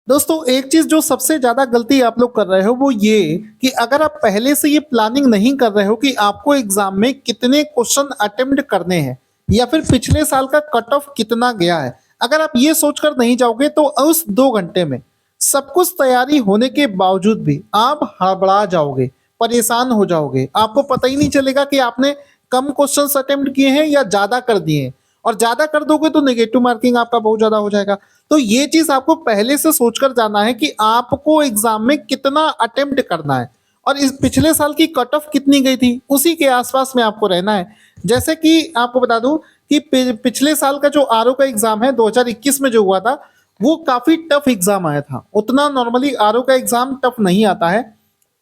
दोस्तों एक चीज जो सबसे ज्यादा गलती आप लोग कर रहे हो वो ये कि अगर आप पहले से ये प्लानिंग नहीं कर रहे हो कि आपको एग्जाम में कितने क्वेश्चन अटेम्प्ट करने हैं या फिर पिछले साल का कट ऑफ कितना गया है, अगर आप ये सोचकर नहीं जाओगे तो उस 2 घंटे में सब कुछ तैयारी होने के बावजूद भी आप हड़बड़ा जाओगे, परेशान हो जाओगे, आपको पता ही नहीं चलेगा कि आपने कम क्वेश्चन अटेम्प्ट किए हैं या ज्यादा कर दिए हैं। और ज्यादा कर दोगे तो नेगेटिव मार्किंग आपका बहुत ज्यादा हो जाएगा। तो ये चीज आपको पहले से सोचकर जाना है कि आपको एग्जाम में कितना अटेम्प्ट करना है और इस पिछले साल की कट ऑफ कितनी गई थी उसी के आसपास में आपको रहना है। जैसे कि आपको बता दूं कि पिछले साल का जो आरओ का एग्जाम है 2021 में जो हुआ था वो काफी टफ एग्जाम आया था। उतना नॉर्मली आरओ का एग्जाम टफ नहीं आता है,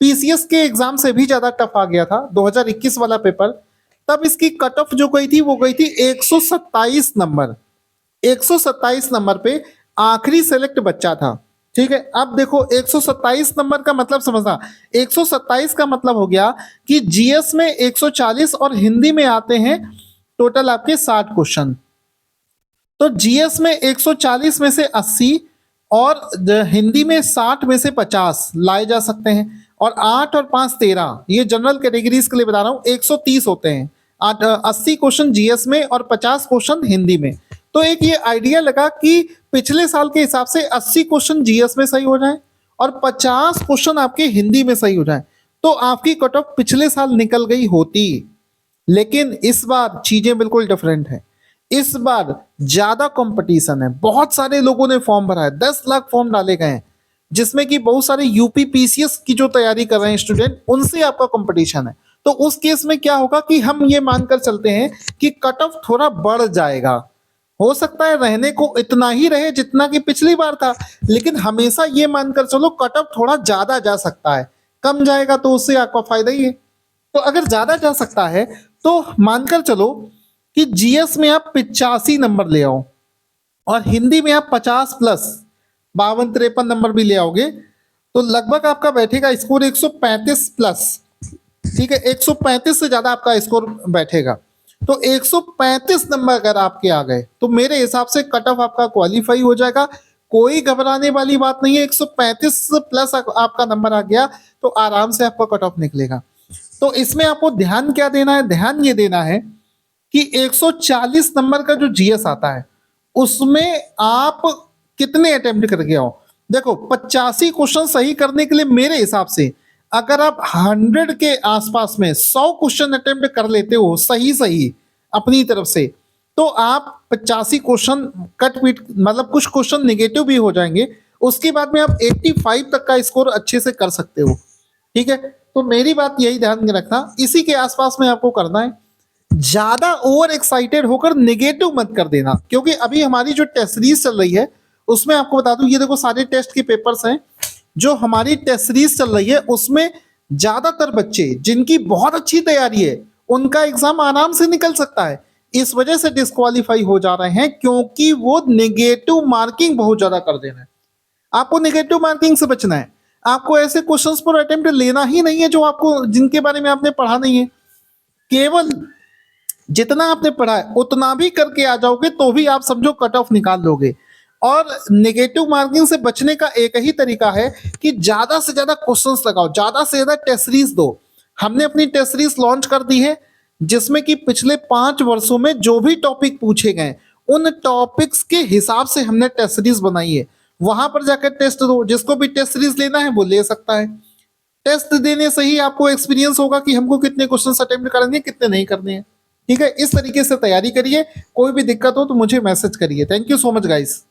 पीसीएस के एग्जाम से भी ज्यादा टफ आ गया था 2021 वाला पेपर। तब इसकी कट ऑफ जो गई थी वो गई थी 127 नंबर। 127 नंबर पे आखिरी सेलेक्ट बच्चा था। ठीक है, अब देखो 127 नंबर का मतलब समझना, 127 का मतलब हो गया कि जीएस में 140 और हिंदी में आते हैं टोटल आपके 60 क्वेश्चन। तो जीएस में 140 में से 80 और हिंदी में 60 में से 50 लाए जा सकते हैं। और 8 और 5 13, ये जनरल कैटेगरीज के लिए बता रहा हूँ, 130 होते हैं। 80 क्वेश्चन जीएस में और 50 क्वेश्चन हिंदी में। तो एक ये आइडिया लगा कि पिछले साल के हिसाब से 80 क्वेश्चन जीएस में सही हो जाए और 50 क्वेश्चन आपके हिंदी में सही हो जाए तो आपकी कट ऑफ पिछले साल निकल गई होती। लेकिन इस बार चीजें बिल्कुल डिफरेंट है। इस बार ज्यादा कंपटीशन है, बहुत सारे लोगों ने फॉर्म भरा है, 10 लाख फॉर्म डाले गए हैं जिसमें कि बहुत सारे यूपी पीसीएस की जो तैयारी कर रहे हैं स्टूडेंट उनसे आपका कंपटीशन है। तो उस केस में क्या होगा कि हम ये मानकर चलते हैं कि कट ऑफ थोड़ा बढ़ जाएगा। हो सकता है रहने को इतना ही रहे जितना कि पिछली बार था, लेकिन हमेशा ये मानकर चलो कट ऑफ थोड़ा ज्यादा जा सकता है। कम जाएगा तो उससे आपका फायदा ही है। तो अगर ज्यादा जा सकता है तो मानकर चलो कि जीएस में आप 85 नंबर ले आओ और हिंदी में आप 50 प्लस 52-53 नंबर भी ले आओगे तो लगभग आपका बैठेगा स्कोर 135 प्लस। ठीक है, 135 से ज्यादा आपका स्कोर बैठेगा। तो 135 नंबर अगर आपके आ गए तो मेरे हिसाब से कट ऑफ आपका क्वालिफाई हो जाएगा। कोई घबराने वाली बात नहीं है, 135 प्लस आपका नंबर आ गया तो आराम से आपका कट ऑफ निकलेगा। तो इसमें आपको ध्यान क्या देना है, ध्यान ये देना है कि 140 नंबर का जो जीएस आता है उसमें आप कितने अटेम्प्ट करके आओ। देखो 85 क्वेश्चन सही करने के लिए मेरे हिसाब से अगर आप 100 के आसपास में 100 क्वेश्चन अटेम्प्ट कर लेते हो सही सही अपनी तरफ से तो आप 85 क्वेश्चन कट पीट मतलब कुछ क्वेश्चन नेगेटिव भी हो जाएंगे, उसके बाद में आप 85 तक का स्कोर अच्छे से कर सकते हो। ठीक है, तो मेरी बात यही ध्यान में रखना, इसी के आसपास में आपको करना है। ज्यादा ओवर एक्साइटेड होकर नेगेटिव मत कर देना, क्योंकि अभी हमारी जो टेस्ट सीरीज चल रही है उसमें आपको बता दूं ये देखो सारे टेस्ट के पेपर्स हैं जो हमारी टेस्ट सीरीज चल रही है उसमें ज्यादातर बच्चे जिनकी बहुत अच्छी तैयारी है उनका एग्जाम आराम से निकल सकता है। इस वजह से डिस्क्वालीफाई हो जा रहे हैं क्योंकि वो नेगेटिव मार्किंग बहुत ज्यादा कर दे रहे हैं। आपको नेगेटिव मार्किंग से बचना है, आपको ऐसे क्वेश्चंस पर अटेम्प्ट लेना ही नहीं है जो आपको जिनके बारे में आपने पढ़ा नहीं है। केवल जितना आपने पढ़ा है उतना भी करके आ जाओगे तो भी आप समझो कट ऑफ निकाल लोगे। और नेगेटिव मार्किंग से बचने का एक ही तरीका है कि ज्यादा से ज्यादा क्वेश्चंस लगाओ, ज्यादा से ज्यादा टेस्ट सीरीज दो। हमने अपनी टेस्ट सीरीज लॉन्च कर दी है जिसमें कि पिछले 5 वर्षों में जो भी टॉपिक पूछे गए उन टॉपिक्स के हिसाब से हमने टेस्ट सीरीज बनाई है। वहां पर जाकर टेस्ट दो, जिसको भी टेस्ट सीरीज लेना है वो ले सकता है। टेस्ट देने से ही आपको एक्सपीरियंस होगा कि हमको कितने क्वेश्चन अटेम्प्ट करने हैं कितने नहीं करने हैं। ठीक है, इस तरीके से तैयारी करिए, कोई भी दिक्कत हो तो मुझे मैसेज करिए। Thank you so much guys.